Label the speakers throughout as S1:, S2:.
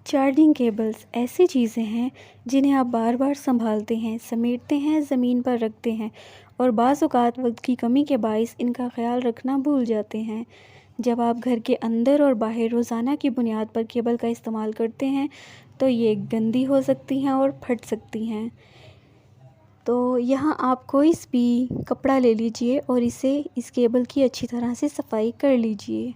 S1: Charging cables ऐसी चीज़ें हैं जिन्हें आप बार बार संभालते हैं, समेटते हैं, ज़मीन पर रखते हैं और बाज़ औक़ात वक्त की कमी के बाइस इनका ख्याल रखना भूल जाते हैं। जब आप घर के अंदर और बाहर रोज़ाना की बुनियाद पर केबल का इस्तेमाल करते हैं तो ये गंदी हो सकती हैं और फट सकती हैं। तो यहाँ आप कोई भी कपड़ा ले लीजिए और इस केबल की अच्छी तरह से सफाई कर लीजिए।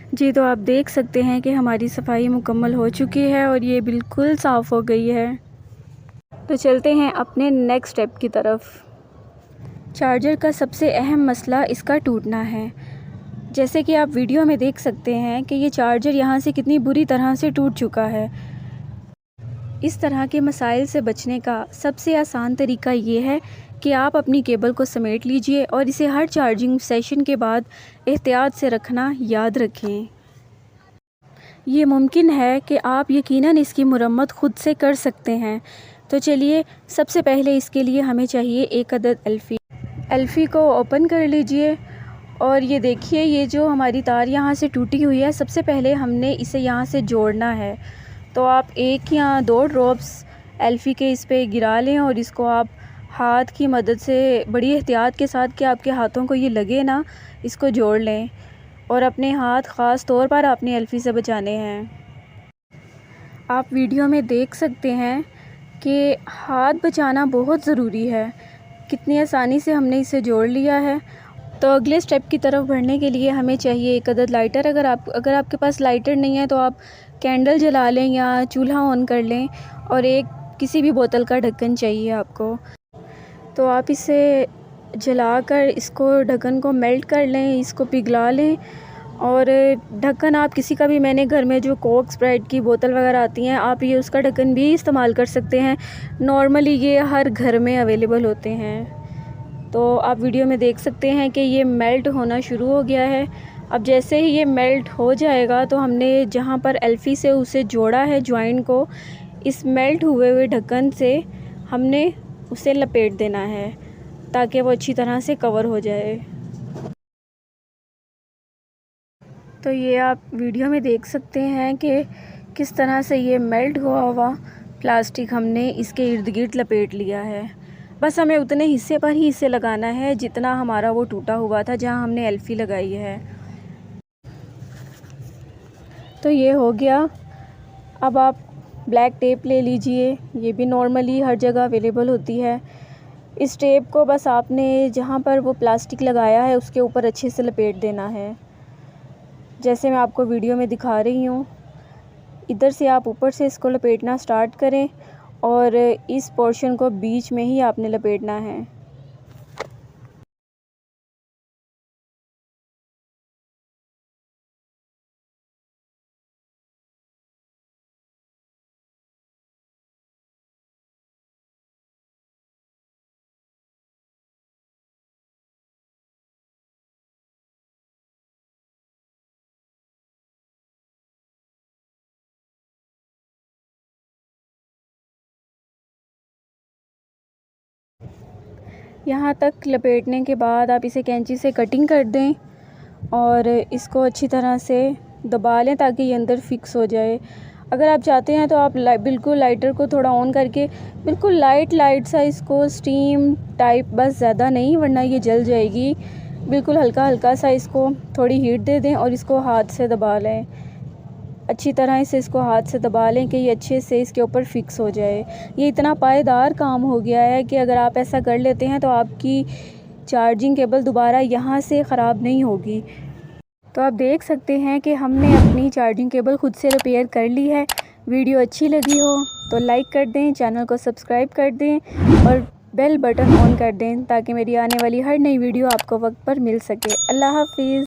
S1: जी, तो आप देख सकते हैं कि हमारी सफाई मुकम्मल हो चुकी है और ये बिल्कुल साफ़ हो गई है। तो चलते हैं अपने नेक्स्ट स्टेप की तरफ। चार्जर का सबसे अहम मसला इसका टूटना है। जैसे कि आप वीडियो में देख सकते हैं कि ये चार्जर यहाँ से कितनी बुरी तरह से टूट चुका है। इस तरह के मसाइल से बचने का सबसे आसान तरीका ये है कि आप अपनी केबल को समेट लीजिए और इसे हर चार्जिंग सेशन के बाद एहतियात से रखना याद रखें। ये मुमकिन है कि आप यकीनन इसकी मुरम्मत खुद से कर सकते हैं। तो चलिए, सबसे पहले इसके लिए हमें चाहिए एक अदद एल्फ़ी को ओपन कर लीजिए और ये देखिए, ये जो हमारी तार यहाँ से टूटी हुई है, सबसे पहले हमने इसे यहाँ से जोड़ना है। तो आप एक या दो ड्रॉप्स एल्फ़ी के इस पे गिरा लें और इसको आप हाथ की मदद से बड़ी एहतियात के साथ कि आपके हाथों को ये लगे ना, इसको जोड़ लें और अपने हाथ ख़ास तौर पर अपनी एल्फ़ी से बचाने हैं। आप वीडियो में देख सकते हैं कि हाथ बचाना बहुत ज़रूरी है। कितनी आसानी से हमने इसे जोड़ लिया है। तो अगले स्टेप की तरफ बढ़ने के लिए हमें चाहिए एक अदद लाइटर। अगर आपके पास लाइटर नहीं है तो आप कैंडल जला लें या चूल्हा ऑन कर लें और एक किसी भी बोतल का ढक्कन चाहिए आपको। तो आप इसे जलाकर इसको ढक्कन को मेल्ट कर लें, इसको पिघला लें और ढक्कन आप किसी का भी, मैंने घर में जो कोक स्प्राइट की बोतल वगैरह आती हैं, आप ये उसका ढक्कन भी इस्तेमाल कर सकते हैं। नॉर्मली ये हर घर में अवेलेबल होते हैं। तो आप वीडियो में देख सकते हैं कि ये मेल्ट होना शुरू हो गया है। अब जैसे ही ये मेल्ट हो जाएगा तो हमने जहाँ पर एल्फ़ी से उसे जोड़ा है जॉइंट को, इस मेल्ट हुए हुए ढक्कन से हमने उसे लपेट देना है ताकि वो अच्छी तरह से कवर हो जाए। तो ये आप वीडियो में देख सकते हैं कि किस तरह से ये मेल्ट हुआ प्लास्टिक हमने इसके इर्द गिर्द लपेट लिया है। बस हमें उतने हिस्से पर ही इसे लगाना है जितना हमारा वो टूटा हुआ था जहां हमने एल्फ़ी लगाई है। तो ये हो गया। अब आप ब्लैक टेप ले लीजिए, ये भी नॉर्मली हर जगह अवेलेबल होती है। इस टेप को बस आपने जहाँ पर वो प्लास्टिक लगाया है उसके ऊपर अच्छे से लपेट देना है, जैसे मैं आपको वीडियो में दिखा रही हूँ। इधर से आप ऊपर से इसको लपेटना स्टार्ट करें और इस पोर्शन को बीच में ही आपने लपेटना है। यहाँ तक लपेटने के बाद आप इसे कैंची से कटिंग कर दें और इसको अच्छी तरह से दबा लें ताकि ये अंदर फिक्स हो जाए। अगर आप चाहते हैं तो आप बिल्कुल लाइटर को थोड़ा ऑन करके बिल्कुल लाइट सा इसको स्टीम टाइप, बस ज़्यादा नहीं वरना ये जल जाएगी। बिल्कुल हल्का सा इसको थोड़ी हीट दे दें और इसको हाथ से दबा लें। अच्छी तरह से इसको हाथ से दबा लें कि ये अच्छे से इसके ऊपर फिक्स हो जाए। ये इतना पायदार काम हो गया है कि अगर आप ऐसा कर लेते हैं तो आपकी चार्जिंग केबल दोबारा यहाँ से ख़राब नहीं होगी। तो आप देख सकते हैं कि हमने अपनी चार्जिंग केबल खुद से रिपेयर कर ली है। वीडियो अच्छी लगी हो तो लाइक कर दें, चैनल को सब्सक्राइब कर दें और बेल बटन ऑन कर दें ताकि मेरी आने वाली हर नई वीडियो आपको वक्त पर मिल सके। अल्लाह हाफिज़।